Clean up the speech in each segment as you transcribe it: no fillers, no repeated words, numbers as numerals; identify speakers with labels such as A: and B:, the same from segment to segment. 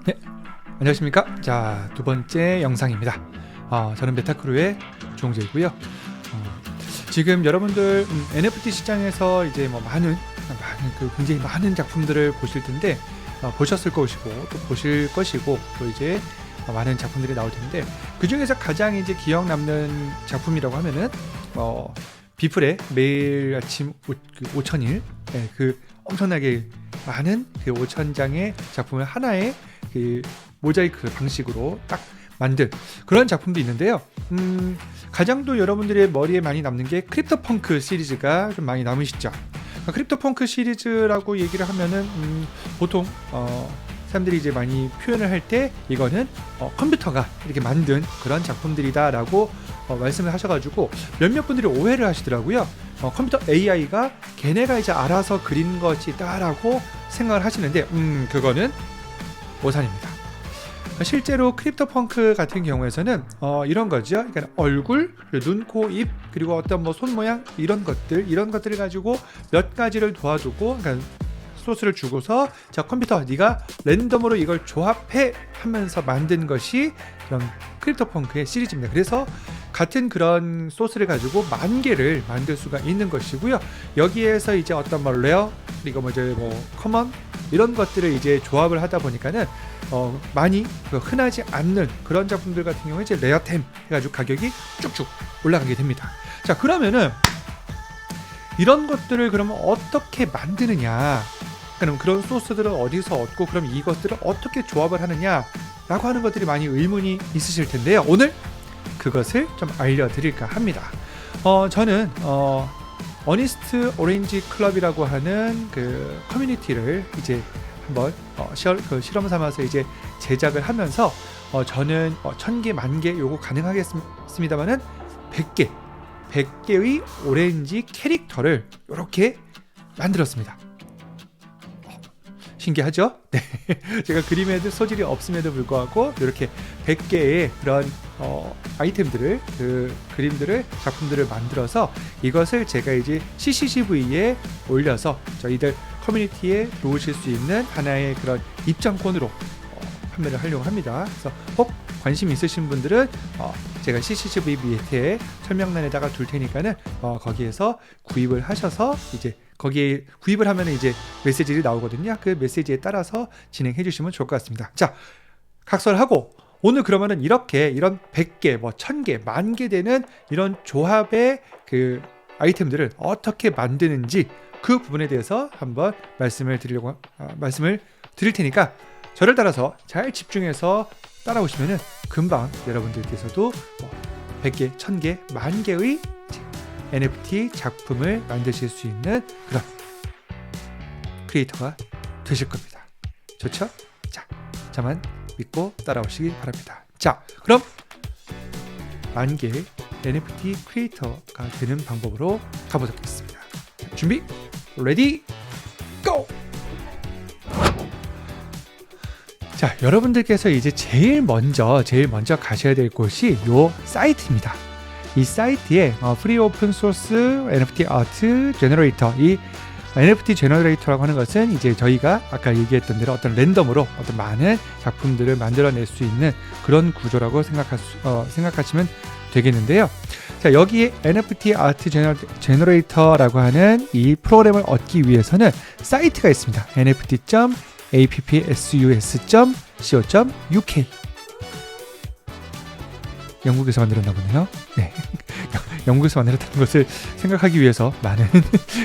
A: 네, 안녕하십니까. 자, 두 번째 영상입니다. 저는 메타크루의 조홍재이고요. 지금 여러분들 NFT 시장에서 이제 뭐 많은 굉장히 많은 작품들을 보실 텐데, 보셨을 것이고 또 보실 것이고 또 이제 많은 작품들이 나올 텐데, 그 중에서 가장 이제 기억 남는 작품이라고 하면은 비플의 매일 아침 5,000일, 그 엄청나게 많은 그 5,000장의 작품을 하나의 그 모자이크 방식으로 딱 만든 그런 작품도 있는데요. 가장 또 여러분들의 머리에 많이 남는 게 크립토펑크 시리즈가 좀 많이 남으시죠. 크립토펑크 시리즈라고 얘기를 하면은 보통 사람들이 이제 많이 표현을 할 때 이거는 컴퓨터가 이렇게 만든 그런 작품들이다라고 말씀을 하셔가지고 몇몇 분들이 오해를 하시더라고요. 컴퓨터 AI가 걔네가 이제 알아서 그린 것이다라고 생각을 하시는데, 그거는 오산입니다. 실제로 크립토펑크 같은 경우에서는 이런 거죠. 그러니까 얼굴, 눈, 코, 입, 그리고 어떤 뭐 손 모양 이런 것들을 가지고 몇 가지를 도와두고, 그러니까 소스를 주고서 자, 컴퓨터 네가 랜덤으로 이걸 조합해 하면서 만든 것이 이런 크립토펑크의 시리즈입니다. 그래서 같은 그런 소스를 가지고 10,000개를 만들 수가 있는 것이고요. 여기에서 이제 어떤 뭐 레어, 그리고 뭐 이제 뭐 커먼 이런 것들을 이제 조합을 하다 보니까는 많이 흔하지 않는 그런 작품들 같은 경우에 이제 레어템 해가지고 가격이 쭉쭉 올라가게 됩니다. 자, 그러면은 이런 것들을 그러면 어떻게 만드느냐? 그럼 그런 소스들을 어디서 얻고, 그럼 이것들을 어떻게 조합을 하느냐라고 하는 것들이 많이 의문이 있으실 텐데요. 오늘 그것을 좀 알려드릴까 합니다. 저는 어니스트 오렌지 클럽이라고 하는 그 커뮤니티를 이제 한번 실험 삼아서 이제 제작을 하면서 저는 1,000개, 10,000개 요거 가능하겠습니다만은 100개의 오렌지 캐릭터를 이렇게 만들었습니다. 신기하죠? 네. 제가 그림에도 소질이 없음에도 불구하고 이렇게 100개의 그런 아이템들을, 그 그림들을, 작품들을 만들어서 이것을 제가 이제 CCGV에 올려서 저희들 커뮤니티에 놓으실 수 있는 하나의 그런 입장권으로 판매를 하려고 합니다. 그래서 혹 관심 있으신 분들은 제가 CCGV 밑에 설명란에다가 둘 테니까는 거기에서 구입을 하셔서 이제 거기에 구입을 하면 이제 메시지들이 나오거든요. 그 메시지에 따라서 진행해 주시면 좋을 것 같습니다. 자, 각설하고 오늘 그러면은 이렇게 이런 100개, 뭐 1,000개, 10,000개 되는 이런 조합의 그 아이템들을 어떻게 만드는지 그 부분에 대해서 한번 말씀을 드릴 테니까 저를 따라서 잘 집중해서 따라오시면은 금방 여러분들께서도 100개, 1,000개, 10,000개의 NFT 작품을 만드실 수 있는 그런 크리에이터가 되실 겁니다. 좋죠? 자, 저만 믿고 따라오시기 바랍니다. 자, 그럼 10,000개의 NFT 크리에이터가 되는 방법으로 가보도록 하겠습니다. 자, 준비, 레디, 고! 자, 여러분들께서 이제 제일 먼저 가셔야 될 곳이 요 사이트입니다. 이 사이트에 프리 오픈 소스 NFT 아트 제너레이터, 이 NFT 제너레이터라고 하는 것은 이제 저희가 아까 얘기했던 대로 어떤 랜덤으로 어떤 많은 작품들을 만들어낼 수 있는 그런 구조라고 생각하시면 되겠는데요. 자, 여기에 NFT 아트 제너레이터라고 하는 이 프로그램을 얻기 위해서는 사이트가 있습니다. nftsus.co.uk. 영국에서 만들었나 보네요. 네. 영국에서 만들었다는 것을 생각하기 위해서 많은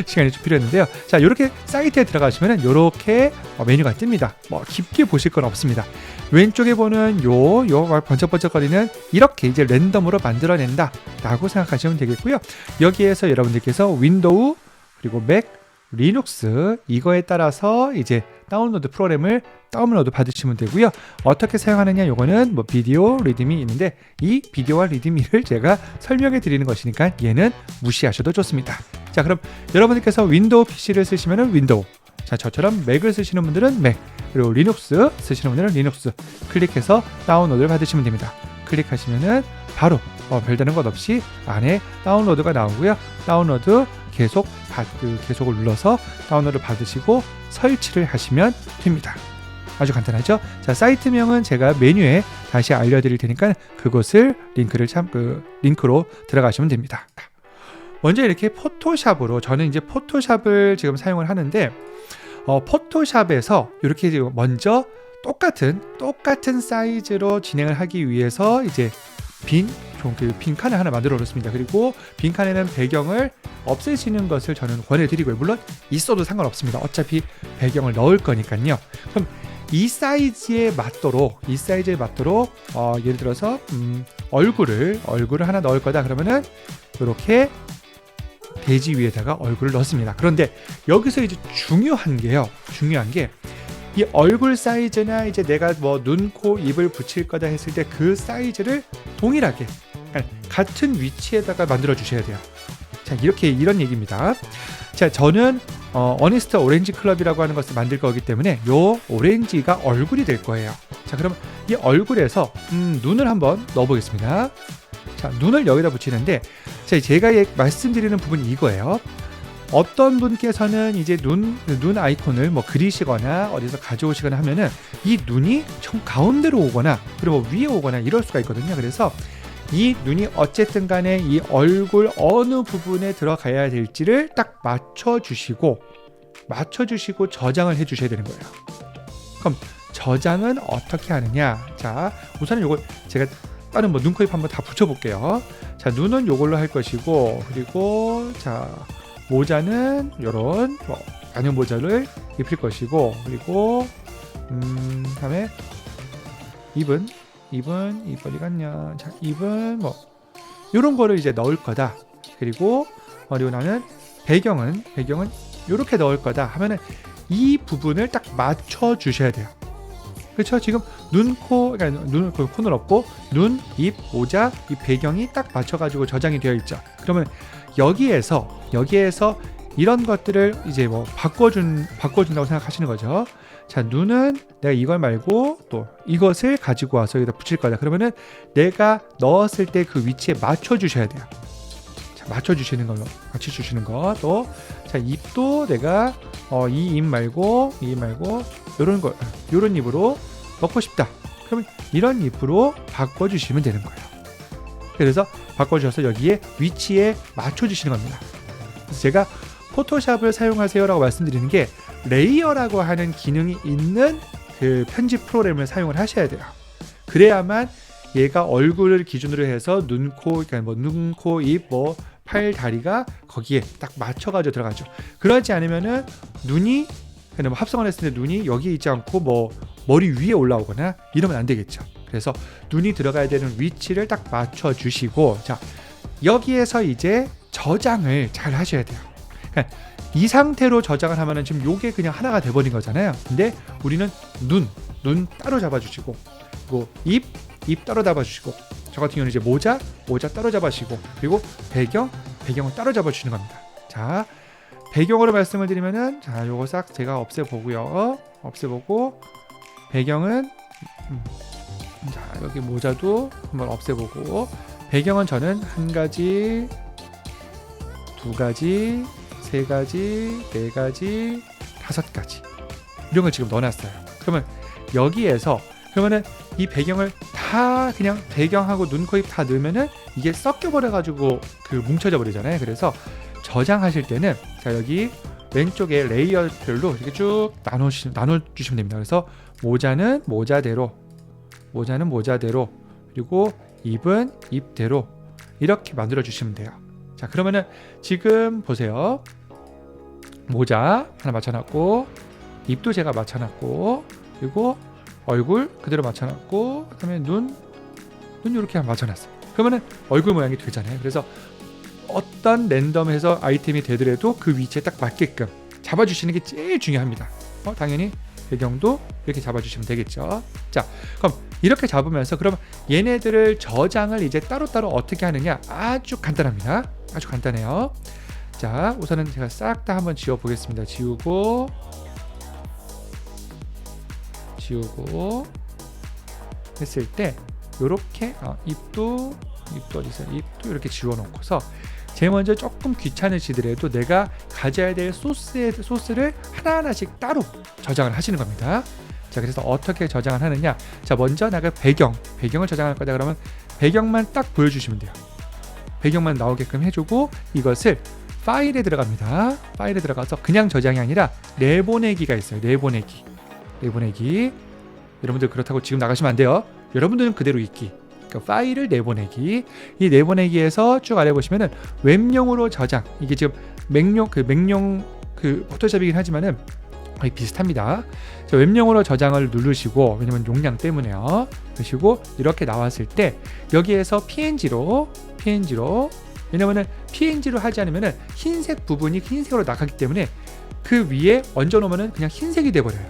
A: 시간이 좀 필요했는데요. 자, 이렇게 사이트에 들어가시면은 이렇게 메뉴가 뜹니다. 뭐 깊게 보실 건 없습니다. 왼쪽에 보는 요 번쩍번쩍거리는 이렇게 이제 랜덤으로 만들어낸다 라고 생각하시면 되겠고요. 여기에서 여러분들께서 윈도우, 그리고 맥, 리눅스 이거에 따라서 이제 다운로드 프로그램을 다운로드 받으시면 되고요. 어떻게 사용하느냐, 요거는 뭐 비디오 리드미 있는데 이 비디오와 리드미를 제가 설명해 드리는 것이니까 얘는 무시하셔도 좋습니다. 자, 그럼 여러분들께서 윈도우 PC를 쓰시면은 윈도우, 자, 저처럼 맥을 쓰시는 분들은 맥, 그리고 리눅스 쓰시는 분들은 리눅스 클릭해서 다운로드를 받으시면 됩니다. 클릭하시면은 바로 별다른 것 없이 안에 다운로드가 나오고요. 다운로드 계속을 눌러서 다운로드 받으시고 설치를 하시면 됩니다. 아주 간단하죠? 자, 사이트명은 제가 메뉴에 다시 알려드릴 테니까 그곳을 링크로 들어가시면 됩니다. 먼저 이렇게 포토샵으로, 저는 이제 포토샵을 지금 사용을 하는데, 포토샵에서 이렇게 먼저 똑같은 사이즈로 진행을 하기 위해서 이제 빈 칸을 하나 만들어 놓습니다. 그리고 빈 칸에는 배경을 없애시는 것을 저는 권해드리고요. 물론 있어도 상관없습니다. 어차피 배경을 넣을 거니까요. 그럼 이 사이즈에 맞도록 예를 들어서 얼굴을 하나 넣을 거다 그러면은 이렇게 대지 위에다가 얼굴을 넣습니다. 그런데 여기서 이제 중요한 게 이 얼굴 사이즈나 이제 내가 뭐 눈, 코, 입을 붙일 거다 했을 때 그 사이즈를 동일하게 같은 위치에다가 만들어 주셔야 돼요. 자, 이런 얘기입니다. 자, 저는 어니스트 오렌지 클럽이라고 하는 것을 만들 거기 때문에 요 오렌지가 얼굴이 될 거예요. 자, 그럼 이 얼굴에서 눈을 한번 넣어 보겠습니다. 자, 눈을 여기다 붙이는데, 자, 제가 말씀드리는 부분이 이거예요. 어떤 분께서는 이제 눈 아이콘을 뭐 그리시거나 어디서 가져오시거나 하면은 이 눈이 정 가운데로 오거나 그리고 뭐 위에 오거나 이럴 수가 있거든요. 그래서 이 눈이 어쨌든 간에 이 얼굴 어느 부분에 들어가야 될지를 딱 맞춰주시고 저장을 해 주셔야 되는 거예요. 그럼 저장은 어떻게 하느냐? 자, 우선은 요거 제가 다른 뭐 눈, 코, 입 한번 다 붙여볼게요. 자, 눈은 요걸로 할 것이고, 그리고 자, 모자는 요런 안녕 모자를 입힐 것이고, 그리고 다음에 입은 어디 갔냐? 자, 입은 뭐 요런 거를 이제 넣을 거다. 그리고 나는 배경은 요렇게 넣을 거다 하면은 이 부분을 딱 맞춰 주셔야 돼요. 그렇죠? 지금 코는 없고 눈, 입, 모자, 이 배경이 딱 맞춰가지고 저장이 되어 있죠. 그러면 여기에서 이런 것들을 이제 뭐 바꿔준다고 생각하시는 거죠. 자, 눈은 내가 이걸 말고 또 이것을 가지고 와서 여기다 붙일 거다. 그러면은 내가 넣었을 때 그 위치에 맞춰 주셔야 돼요. 자, 맞춰 주시는 거. 또 자, 입도 내가 이 입 말고 요런 입으로 넣고 싶다. 그러면 이런 입으로 바꿔 주시면 되는 거예요. 그래서 바꿔 주셔서 여기에 위치에 맞춰 주시는 겁니다. 그래서 제가 포토샵을 사용하세요라고 말씀드리는 게 레이어라고 하는 기능이 있는 그 편집 프로그램을 사용을 하셔야 돼요. 그래야만 얘가 얼굴을 기준으로 해서 눈, 코, 입, 팔, 다리가 거기에 딱 맞춰가지고 들어가죠. 그러지 않으면은 눈이 그냥 합성을 했을 때 눈이 여기 있지 않고 머리 위에 올라오거나 이러면 안 되겠죠. 그래서 눈이 들어가야 되는 위치를 딱 맞춰 주시고, 자, 여기에서 이제 저장을 잘 하셔야 돼요. 그러니까 이 상태로 저장을 하면은 지금 요게 그냥 하나가 돼버린 거잖아요. 근데 우리는 눈 따로 잡아주시고, 그리고 입 따로 잡아주시고, 저 같은 경우는 이제 모자 따로 잡아주시고, 그리고 배경을 따로 잡아주시는 겁니다. 자, 배경으로 말씀을 드리면은, 자, 요거 싹 제가 없애보고, 배경은 자, 여기 모자도 한번 없애보고, 배경은 저는 1가지, 2가지, 3가지, 4가지, 5가지 이런 걸 지금 넣어놨어요. 그러면 여기에서 그러면은 이 배경을 다 그냥 배경하고 눈, 코, 입 다 넣으면은 이게 섞여버려가지고 그 뭉쳐져 버리잖아요. 그래서 저장하실 때는 자, 여기 왼쪽에 레이어별로 이렇게 쭉 나눠주시면 됩니다. 그래서 모자는 모자대로, 그리고 입은 입대로 이렇게 만들어 주시면 돼요. 자, 그러면은 지금 보세요. 모자 하나 맞춰놨고, 입도 제가 맞춰놨고, 그리고 얼굴 그대로 맞춰놨고, 그다음에 눈 이렇게 맞춰놨어요. 그러면은 얼굴 모양이 되잖아요. 그래서 어떤 랜덤해서 아이템이 되더라도 그 위치에 딱 맞게끔 잡아주시는 게 제일 중요합니다. 당연히 배경도 이렇게 잡아주시면 되겠죠. 자, 그럼 이렇게 잡으면서 그럼 얘네들을 저장을 이제 따로따로 어떻게 하느냐? 아주 간단합니다. 아주 간단해요. 자, 우선은 제가 싹 다 한번 지워 보겠습니다. 지우고 했을 때 요렇게 입도 어디 있어요? 입도 이렇게 지워 놓고서 제일 먼저 조금 귀찮으시더라도 내가 가져야 될 소스를 하나하나씩 따로 저장을 하시는 겁니다. 자, 그래서 어떻게 저장을 하느냐? 자, 먼저 내가 배경을 저장할 거다 그러면 배경만 딱 보여주시면 돼요. 배경만 나오게끔 해주고 이것을 파일에 들어갑니다. 파일에 들어가서 그냥 저장이 아니라 내보내기가 있어요. 내보내기. 여러분들 그렇다고 지금 나가시면 안 돼요. 여러분들은 그대로 있기. 그러니까 파일을 내보내기. 이 내보내기에서 쭉 아래 보시면은 웹용으로 저장. 이게 지금 맥용 포토샵이긴 하지만은 거의 비슷합니다. 자, 웹용으로 저장을 누르시고, 왜냐면 용량 때문에요. 그러시고 이렇게 나왔을 때 여기에서 PNG로 왜냐면은 PNG로 하지 않으면은 흰색 부분이 흰색으로 나가기 때문에 그 위에 얹어 놓으면은 그냥 흰색이 돼 버려요.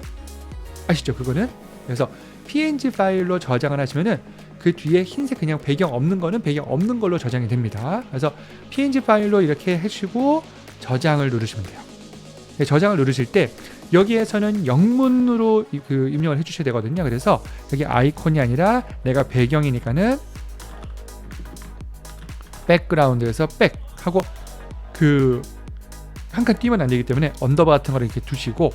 A: 아시죠? 그거는. 그래서 PNG 파일로 저장을 하시면은 그 뒤에 흰색 그냥 배경 없는 거는 배경 없는 걸로 저장이 됩니다. 그래서 PNG 파일로 이렇게 해주시고 저장을 누르시면 돼요. 저장을 누르실 때 여기에서는 영문으로 입력을 해주셔야 되거든요. 그래서 여기 아이콘이 아니라 내가 배경이니까는 백그라운드에서 백 하고 한 칸 띄면 안 되기 때문에 언더바 같은 거를 이렇게 두시고,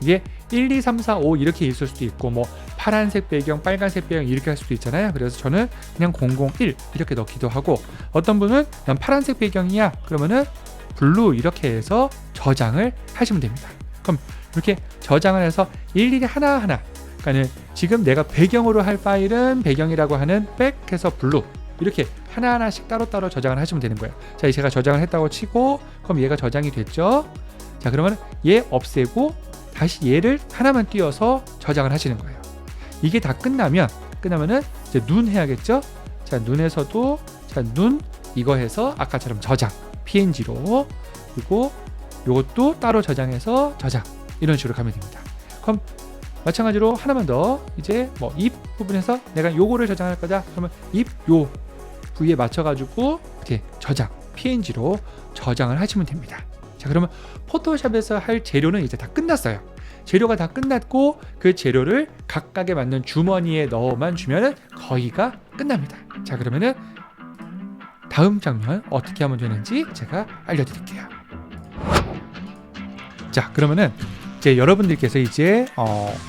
A: 이게 1, 2, 3, 4, 5 이렇게 있을 수도 있고 뭐 파란색 배경, 빨간색 배경 이렇게 할 수도 있잖아요. 그래서 저는 그냥 001 이렇게 넣기도 하고, 어떤 분은 난 파란색 배경이야 그러면은 블루 이렇게 해서 저장을 하시면 됩니다. 그럼 이렇게 저장을 해서 일일이 하나하나, 그러니까 지금 내가 배경으로 할 파일은 배경이라고 하는 백해서 블루 이렇게 하나하나씩 따로따로 저장을 하시면 되는 거예요. 자, 제가 저장을 했다고 치고, 그럼 얘가 저장이 됐죠. 자, 그러면 얘 없애고 다시 얘를 하나만 띄워서 저장을 하시는 거예요. 이게 다 끝나면은 이제 눈 해야겠죠. 자, 눈에서도 눈 이거 해서 아까처럼 저장 PNG로, 그리고 요것도 따로 저장해서 저장, 이런 식으로 가면 됩니다. 그럼 마찬가지로 하나만 더, 이제 뭐 입 부분에서 내가 요거를 저장할 거다 그러면 입 요 부위에 맞춰가지고 이렇게 저장 PNG로 저장을 하시면 됩니다. 자, 그러면 포토샵에서 할 재료는 이제 다 끝났어요. 재료가 다 끝났고 그 재료를 각각에 맞는 주머니에 넣어만 주면은 거의가 끝납니다. 자, 그러면은 다음 장면 어떻게 하면 되는지 제가 알려드릴게요. 자, 그러면은 이제 여러분들께서 이제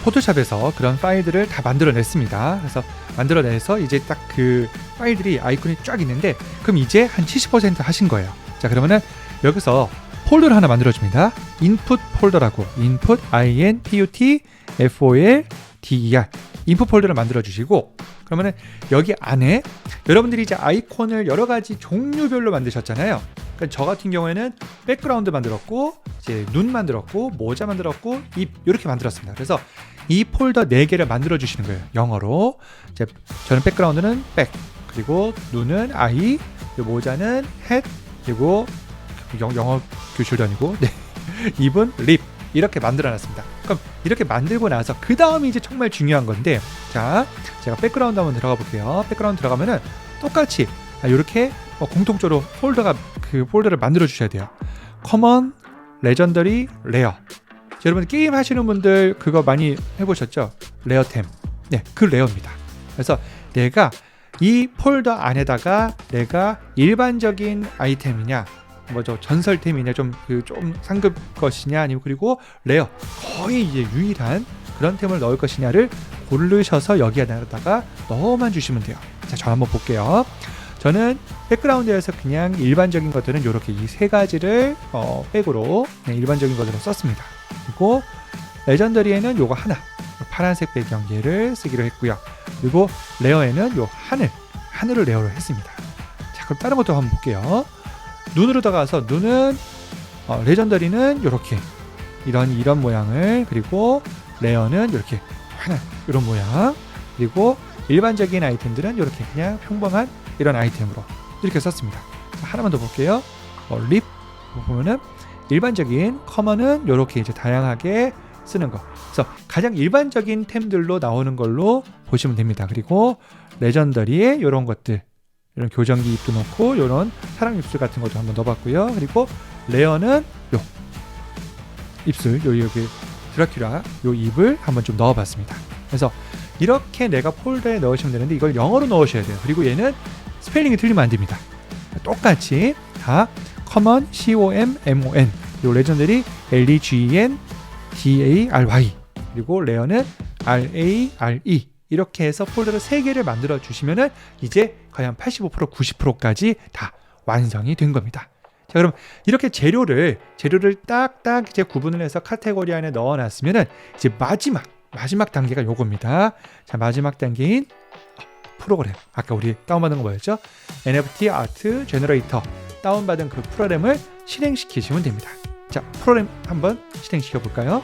A: 포토샵에서 그런 파일들을 다 만들어냈습니다. 그래서 만들어내서 이제 딱 그 파일들이 아이콘이 쫙 있는데, 그럼 이제 한 70% 하신 거예요. 자, 그러면은 여기서 폴더를 하나 만들어줍니다. 인풋 폴더라고, 인풋 INPUT FOLDER 인풋 폴더를 만들어주시고, 그러면은 여기 안에 여러분들이 이제 아이콘을 여러 가지 종류별로 만드셨잖아요. 그러니까 저 같은 경우에는 백그라운드 만들었고, 이제 눈 만들었고, 모자 만들었고, 입 이렇게 만들었습니다. 그래서 이 폴더 4개를 만들어 주시는 거예요. 영어로. 이제 저는 백그라운드는 백, 그리고 눈은 아이, 모자는 head, 그리고 영어 교실도 아니고 입은 립, 이렇게 만들어 놨습니다. 그럼 이렇게 만들고 나서 그 다음이 이제 정말 중요한 건데, 자, 제가 백그라운드 한번 들어가 볼게요. 백그라운드 들어가면은 똑같이 이렇게 공통적으로 폴더를 만들어 주셔야 돼요. 커먼, 레전더리, 레어. 여러분 게임 하시는 분들 그거 많이 해보셨죠? 레어템. 네, 그 레어입니다. 그래서 내가 이 폴더 안에다가 내가 일반적인 아이템이냐, 뭐죠, 전설템이냐, 좀 상급 것이냐, 아니면 그리고 레어, 거의 이제 유일한 그런 템을 넣을 것이냐를 고르셔서 여기에다가 넣어만 주시면 돼요. 자, 저 한번 볼게요. 저는 백그라운드에서 그냥 일반적인 것들은 이렇게 이 3가지를 백으로 일반적인 것으로 썼습니다. 그리고 레전더리에는 요거 하나, 파란색 배경 얘를 쓰기로 했고요. 그리고 레어에는 요 하늘을 레어로 했습니다. 자, 그럼 다른 것도 한번 볼게요. 눈으로 들어가서 눈은 레전더리는 이렇게 이런 모양을, 그리고 레어는 이렇게 하나 이런 모양, 그리고 일반적인 아이템들은 이렇게 그냥 평범한 이런 아이템으로 이렇게 썼습니다. 자, 하나만 더 볼게요. 립 보면은 일반적인 커먼은 이렇게 이제 다양하게 쓰는 거. 그래서 가장 일반적인 템들로 나오는 걸로 보시면 됩니다. 그리고 레전더리에 이런 것들, 이런 교정기 입도 넣고 이런 사람 입술 같은 것도 한번 넣어봤고요. 그리고 레어는 요 입술, 여기 드라큘라 요 입을 한번 좀 넣어봤습니다. 그래서 이렇게 내가 폴더에 넣으시면 되는데 이걸 영어로 넣으셔야 돼요. 그리고 얘는 스펠링이 틀리면 안 됩니다. 똑같이 다 common COMMON, 그리고 레전더리 LEGEN DARY, 그리고 레어는 RARE, 이렇게 해서 폴더를 3개를 만들어 주시면은 이제 거의 한 85%, 90%까지 다 완성이 된 겁니다. 자, 그럼 이렇게 재료를 딱딱 이제 구분을 해서 카테고리 안에 넣어 놨으면은 이제 마지막 단계가 요겁니다. 자, 마지막 단계인 프로그램. 아까 우리 다운받은 거 뭐였죠? NFT 아트 제너레이터 다운받은 그 프로그램을 실행시키시면 됩니다. 자, 프로그램 한번 실행시켜 볼까요?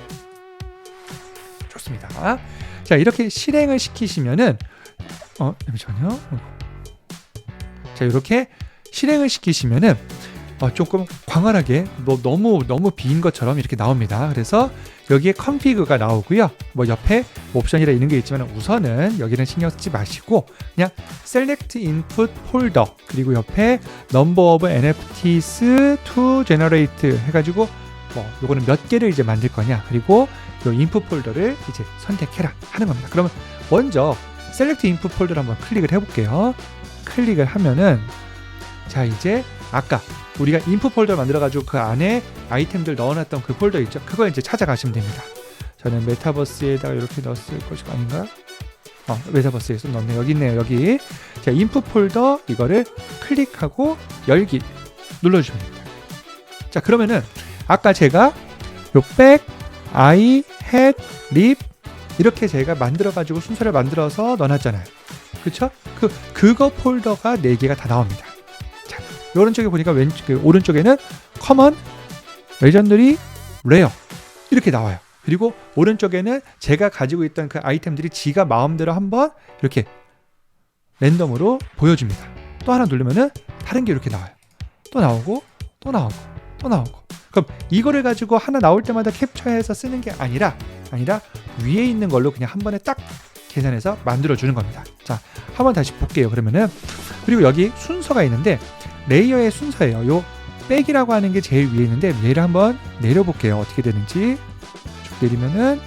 A: 좋습니다. 자, 이렇게 실행을 시키시면은 잠시만요. 자, 이렇게 실행을 시키시면은 조금 광활하게 너무 빈 것처럼 이렇게 나옵니다. 그래서 여기에 config가 나오고요. 뭐 옆에 옵션이라 이런 게 있지만 우선은 여기는 신경 쓰지 마시고 그냥 select input folder, 그리고 옆에 number of NFTs to generate 해가지고 요거는 몇 개를 이제 만들 거냐, 그리고 요 input 폴더를 이제 선택해라 하는 겁니다. 그러면 먼저 select input 폴더를 한번 클릭을 해볼게요. 클릭을 하면은 자, 이제 아까 우리가 인풋 폴더 만들어가지고 그 안에 아이템들 넣어놨던 그 폴더 있죠? 그걸 이제 찾아가시면 됩니다. 저는 메타버스에다가 이렇게 넣었을 것이 아닌가? 메타버스에서 넣네. 여기 있네요. 여기. 자, 인풋 폴더 이거를 클릭하고 열기 눌러주시면 됩니다. 자, 그러면은 아까 제가 요 백, 아이, 햇, 립 이렇게 제가 만들어가지고 순서를 만들어서 넣어놨잖아요. 그쵸? 그거 폴더가 4개가 다 나옵니다. 오른쪽에 보니까 오른쪽에는 커먼, 레전더리, 레어 이렇게 나와요. 그리고 오른쪽에는 제가 가지고 있던 그 아이템들이 지가 마음대로 한번 이렇게 랜덤으로 보여줍니다. 또 하나 누르면은 다른 게 이렇게 나와요. 또 나오고 또 나오고 또 나오고. 그럼 이거를 가지고 하나 나올 때마다 캡처해서 쓰는 게 아니라 위에 있는 걸로 그냥 한 번에 딱 계산해서 만들어주는 겁니다. 자, 한번 다시 볼게요. 그러면은 그리고 여기 순서가 있는데 레이어의 순서예요. 요 백이라고 하는 게 제일 위에 있는데 얘를 한번 내려볼게요. 어떻게 되는지. 쭉 내리면은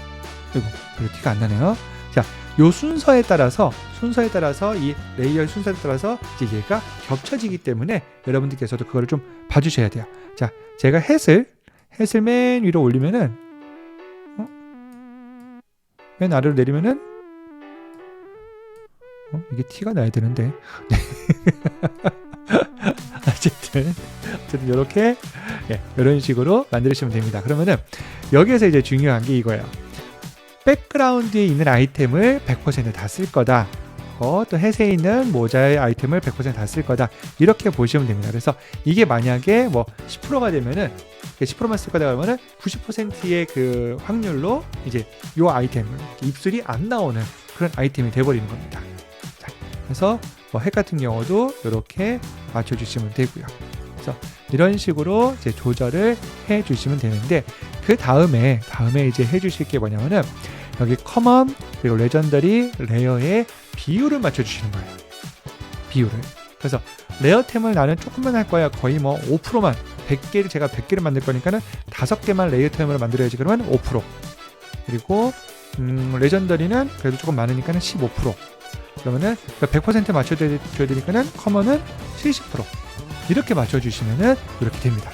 A: 별로 티가 안 나네요. 자, 요 순서에 따라서 이 레이어의 순서에 따라서 이제 얘가 겹쳐지기 때문에 여러분들께서도 그거를 좀 봐주셔야 돼요. 자, 제가 햇을 맨 위로 올리면은 맨 아래로 내리면은 이게 티가 나야 되는데. 어쨌든 이렇게 이런 식으로 만드시면 됩니다. 그러면은 여기에서 이제 중요한 게 이거예요. 백그라운드에 있는 아이템을 100% 다 쓸 거다. 또 햇에 있는 모자의 아이템을 100% 다 쓸 거다. 이렇게 보시면 됩니다. 그래서 이게 만약에 뭐 10%가 되면은 10%만 쓸 거다 그러면은 90%의 그 확률로 이제 요 아이템 입술이 안 나오는 그런 아이템이 돼버리는 겁니다. 자, 그래서 햇 같은 경우도 이렇게 맞춰주시면 되고요. 그래서 이런 식으로 이제 조절을 해주시면 되는데 그 다음에 이제 해주실 게 뭐냐면은 여기 커먼 그리고 레전더리 레어의 비율을 맞춰주시는 거예요. 비율을. 그래서 레어템을 나는 조금만 할 거야. 거의 뭐 5%만 100개를 제가 100개를 만들 거니까는 5개만 레이어템으로 만들어야지. 그러면 5%. 그리고 레전더리는 그래도 조금 많으니까는 15%. 그러면은 100% 맞춰줘야 되니까는 커먼은 70% 이렇게 맞춰주시면은 이렇게 됩니다.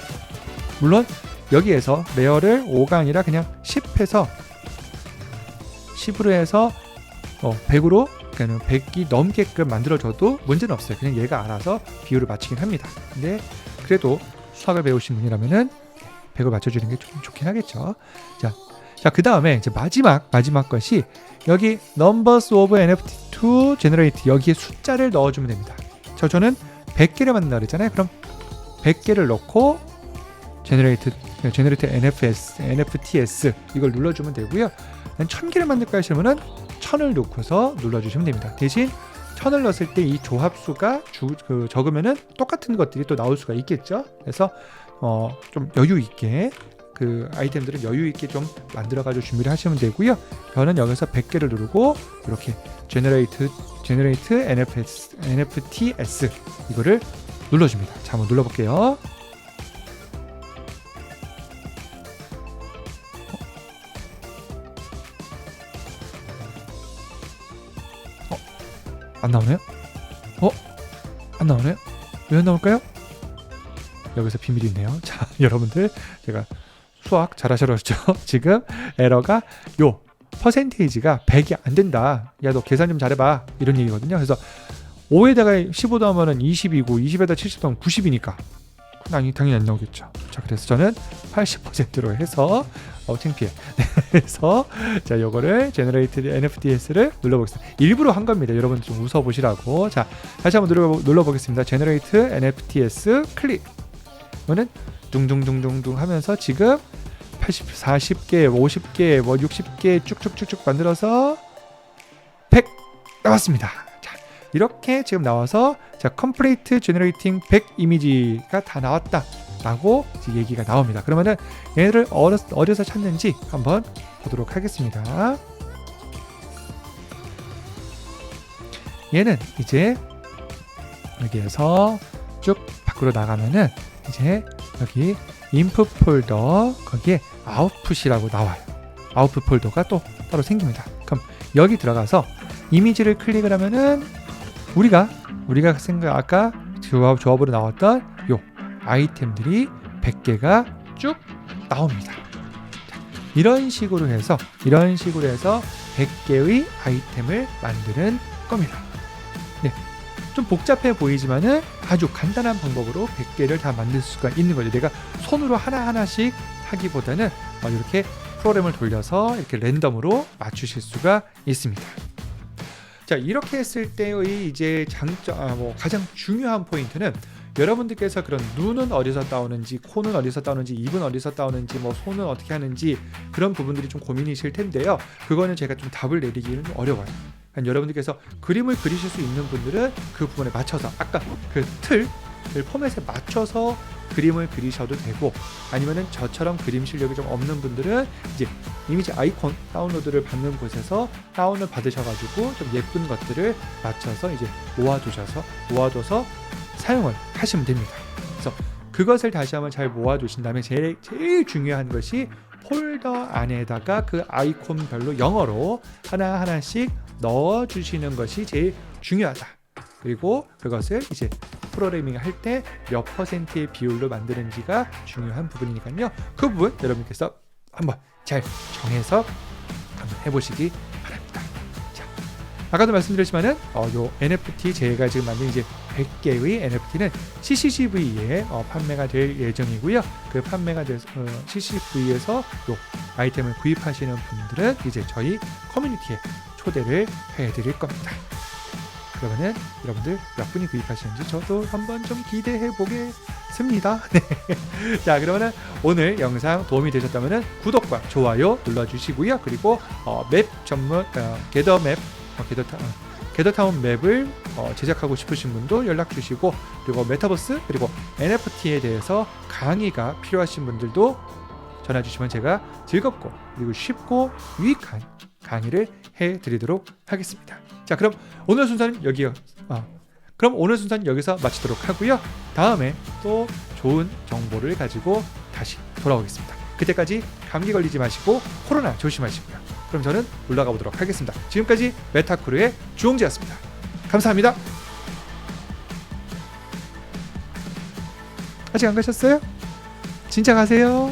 A: 물론 여기에서 레어를 5가 아니라 그냥 10으로 해서 100으로 그러니까 100이 넘게끔 만들어줘도 문제는 없어요. 그냥 얘가 알아서 비율을 맞추긴 합니다. 근데 그래도 수학을 배우신 분이라면은 100을 맞춰주는 게 좀 좋긴 하겠죠. 자, 그 다음에 이제 마지막 것이 여기 numbers of NFT to generate 여기에 숫자를 넣어주면 됩니다. 저는 100개를 만든다 그랬잖아요. 그럼 100개를 넣고 generate NFTs 이걸 눌러주면 되고요. 1000개를 만들까 하시면은 1000을 놓고서 눌러주시면 됩니다. 대신 1000을 넣었을 때 이 조합수가 적으면은 똑같은 것들이 또 나올 수가 있겠죠. 그래서 좀 여유 있게 그 아이템들은 여유 있게 좀 만들어가지고 준비를 하시면 되고요. 저는 여기서 100개를 누르고 이렇게 generate NFTs 이거를 눌러줍니다. 자, 한번 눌러볼게요. 안 나오네요? 안 나오네요? 왜 안 나올까요? 여기서 비밀이 있네요. 자, 여러분들 제가 수학 잘하셔가지고 지금 에러가 요 퍼센테이지가 100이 안 된다. 야, 너 계산 좀 잘해봐. 이런 얘기거든요. 그래서 5에다가 15 더하면 20이고 20에다 70 더하면 90이니까 당연히 안 나오겠죠. 자, 그래서 저는 80%로 해서 창피해. 그래서 자, 요거를 Generate NFTS를 눌러보겠습니다. 일부러 한 겁니다. 여러분 좀 웃어보시라고. 자, 다시 한번 눌러보겠습니다. Generate NFTS 클릭. 이거는 둥둥둥둥둥 하면서 지금 40개, 50개, 60개 쭉쭉쭉쭉 만들어서 100 나왔습니다. 자, 이렇게 지금 나와서 자, Complete Generating 100 이미지가 다 나왔다 라고 얘기가 나옵니다. 그러면은 얘를 어디서 찾는지 한번 보도록 하겠습니다. 얘는 이제 여기에서 쭉 밖으로 나가면은 이제 여기 인풋 폴더 거기에 아웃풋이라고 나와요. 아웃풋 폴더가 또 따로 생깁니다. 그럼 여기 들어가서 이미지를 클릭을 하면은 우리가 아까 조합으로 나왔던 요 아이템들이 100개가 쭉 나옵니다. 이런 식으로 해서 100개의 아이템을 만드는 겁니다. 네, 좀 복잡해 보이지만은 아주 간단한 방법으로 100개를 다 만들 수가 있는 거죠. 내가 손으로 하나하나씩 하기보다는 이렇게 프로그램을 돌려서 이렇게 랜덤으로 맞추실 수가 있습니다. 자, 이렇게 했을 때의 이제 가장 중요한 포인트는 여러분들께서 그런 눈은 어디서 따오는지, 코는 어디서 따오는지, 입은 어디서 따오는지, 손은 어떻게 하는지 그런 부분들이 좀 고민이실 텐데요. 그거는 제가 좀 답을 내리기는 어려워요. 여러분들께서 그림을 그리실 수 있는 분들은 그 부분에 맞춰서 아까 그 포맷에 맞춰서 그림을 그리셔도 되고, 아니면은 저처럼 그림 실력이 좀 없는 분들은 이제 이미지 아이콘 다운로드를 받는 곳에서 다운을 받으셔가지고 좀 예쁜 것들을 맞춰서 이제 모아둬서 사용을 하시면 됩니다. 그래서 그것을 다시 한번 잘 모아두신 다음에 제일 중요한 것이 폴더 안에다가 그 아이콘별로 영어로 하나하나씩 넣어주시는 것이 제일 중요하다. 그리고 그것을 이제 프로그래밍 할 때 몇 퍼센트의 비율로 만드는지가 중요한 부분이니까요. 그 부분 여러분께서 한번 잘 정해서 한번 해보시기 바랍니다. 자, 아까도 말씀드렸지만은 요 NFT 제가 지금 만든 이제 100개의 NFT는 CCCV에 판매가 될 예정이고요. 그 판매가 될 CCCV에서 요 아이템을 구입하시는 분들은 이제 저희 커뮤니티에 초대를 해드릴 겁니다. 그러면은 여러분들 몇 분이 구입하시는지 저도 한번 좀 기대해 보겠습니다. 네. 자, 그러면은 오늘 영상 도움이 되셨다면은 구독과 좋아요 눌러주시고요. 그리고 맵 전문 게더타운 맵을 제작하고 싶으신 분도 연락 주시고, 그리고 메타버스 그리고 NFT에 대해서 강의가 필요하신 분들도 전화 주시면 제가 즐겁고 그리고 쉽고 유익한 강의를 해드리도록 하겠습니다. 자, 그럼 오늘 순서는 여기서 마치도록 하고요. 다음에 또 좋은 정보를 가지고 다시 돌아오겠습니다. 그때까지 감기 걸리지 마시고 코로나 조심하시고요. 그럼 저는 올라가 보도록 하겠습니다. 지금까지 메타크루의 주홍재였습니다. 감사합니다. 아직 안 가셨어요? 진짜 가세요.